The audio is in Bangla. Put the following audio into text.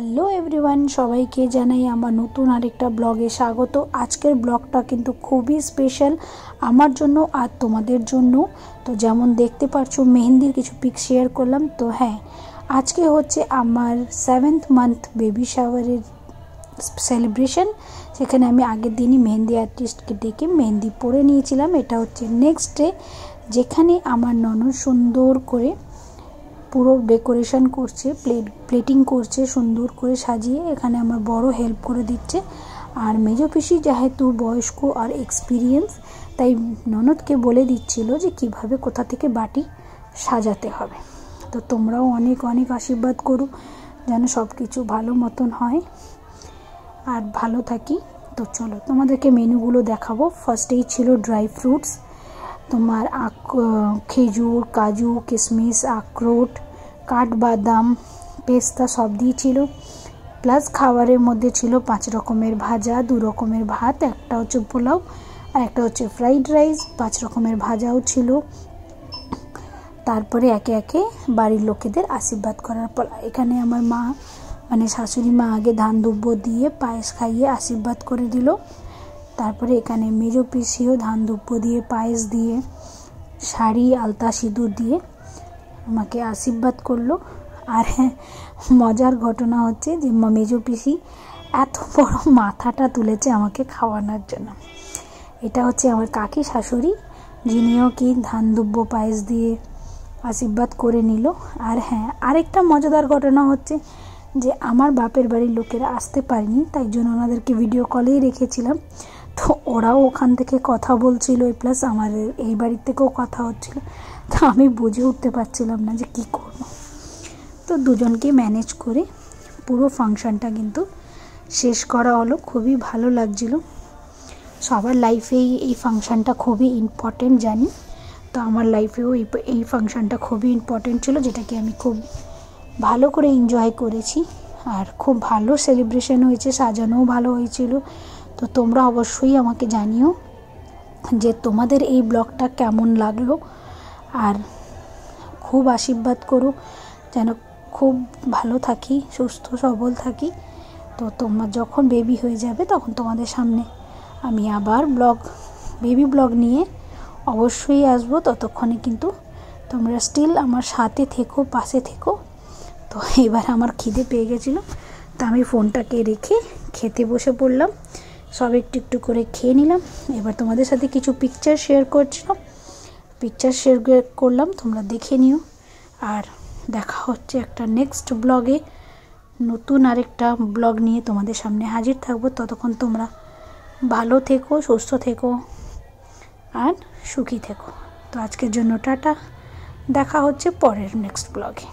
হ্যালো এভরিওয়ান, সবাইকে জানাই আমার নতুন আরেকটা ব্লগে স্বাগত। আজকের ব্লগটা কিন্তু খুবই স্পেশাল আমার জন্য আর তোমাদের জন্য। তো যেমন দেখতে পারছো মেহেন্দির কিছু পিক শেয়ার করলাম। তো হ্যাঁ, আজকে হচ্ছে আমার 7th মান্থ বেবি শাওয়ারের সেলিব্রেশন। সেখানে আমি আগের দিনই মেহেন্দি আর্টিস্টকে ডেকে মেহেন্দি পরে নিয়েছিলাম। এটা হচ্ছে নেক্সট ডে, যেখানে আমার ননদ সুন্দর করে পুরো ডেকোরেশন করছে, প্লেটিং করছে সুন্দর করে সাজিয়ে। এখানে আমার বড় হেল্প করে দিচ্ছে। আর মেজো পিসি যেহেতু বয়স্ক আর এক্সপিরিয়েন্স, তাই ননদকে বলে দিচ্ছিল যে কিভাবে কোথা থেকে বাটি সাজাতে হবে। তো তোমরাও অনেক অনেক আশীর্বাদ করো যেন সব কিছু ভালো মতন হয় আর ভালো থাকি। তো চলো তোমাদেরকে মেনুগুলো দেখাবো। ফার্স্টেই ছিল ড্রাই ফ্রুটস, তোমার খেজুর, কাজু, কিশমিশ, আখরোট, কাঠবাদাম, পেস্তা সব দিয়েছিল। প্লাস খাবারের মধ্যে ছিল 5 রকমের ভাজা, 2 রকমের ভাত, একটা হচ্ছে পোলাও আর একটা হচ্ছে ফ্রাইড রাইস। 5 রকমের ভাজাও ছিল। তারপরে একে একে বাড়ির লোকেদের আশীর্বাদ করার পর এখানে আমার মা মানে শাশুড়ি মা আগে ধান দুব্য দিয়ে পায়েস খাইয়ে আশীর্বাদ করে দিল। তারপরে এখানে মেজো পিসিও ধান দুব্য দিয়ে পায়েস দিয়ে শাড়ি আলতা সিঁদুর দিয়ে আমাকে আশীর্বাদ করলো। আর হ্যাঁ, মজার ঘটনা হচ্ছে যে মেজো পিসি এত বড় মাথাটা তুলেছে আমাকে খাওয়ানোর জন্য। এটা হচ্ছে আমার কাকি শাশুড়ি, যিনিও কি ধান দুব্য পায়েস দিয়ে আশীর্বাদ করে নিল। আর হ্যাঁ, আরেকটা মজাদার ঘটনা হচ্ছে যে আমার বাপের বাড়ির লোকেরা আসতে পারেনি, তাই জন্য ওনাদেরকে ভিডিও কলেই রেখেছিলাম। তো ওরাও ওখান থেকে কথা বলছিল, প্লাস আমার এই বাড়ির থেকেও কথা হচ্ছিল। তো আমি বুঝে উঠতে পারছিলাম না যে কি করব। তো দুজনকে ম্যানেজ করে পুরো ফাংশনটা কিন্তু শেষ করা হলো। খুবই ভালো লাগছিল। সবার লাইফেই এই ফাংশনটা খুবই ইম্পর্টেন্ট জানি। তো আমার লাইফেও এই ফাংশনটা খুবই ইম্পর্টেন্ট ছিল, যেটাকে আমি খুব ভালো করে এনজয় করেছি। আর খুব ভালো সেলিব্রেশন হয়েছে, সাজানোও ভালো হয়েছিল। তো তোমরা অবশ্যই আমাকে জানিও যে তোমাদের এই ব্লগটা কেমন লাগলো। আর খুব আশীর্বাদ করো যেন খুব ভালো থাকি, সুস্থ সবল থাকি। তো তোমার যখন বেবি হয়ে যাবে তখন তোমাদের সামনে আমি আবার বেবি ব্লগ নিয়ে অবশ্যই আসবো। ততক্ষণে কিন্তু তোমরা স্টিল আমার সাথে থেকো, পাশে থেকো। তো এবার আমার খিদে পেয়ে গেছিলো, তো আমি ফোনটাকে রেখে খেতে বসে পড়লাম। সব একটু একটু করে খেয়ে নিলাম। এবার তোমাদের সাথে কিছু পিকচার শেয়ার করলাম, তোমরা দেখে নিও। আর দেখা হচ্ছে একটা নেক্সট ব্লগে, নতুন আরেকটা ব্লগ নিয়ে তোমাদের সামনে হাজির থাকবো। ততক্ষণ তোমরা ভালো থেকো, সুস্থ থেকো আর সুখী থেকো। তো আজকের জন্য টাটা, দেখা হচ্ছে পরের নেক্সট ব্লগে।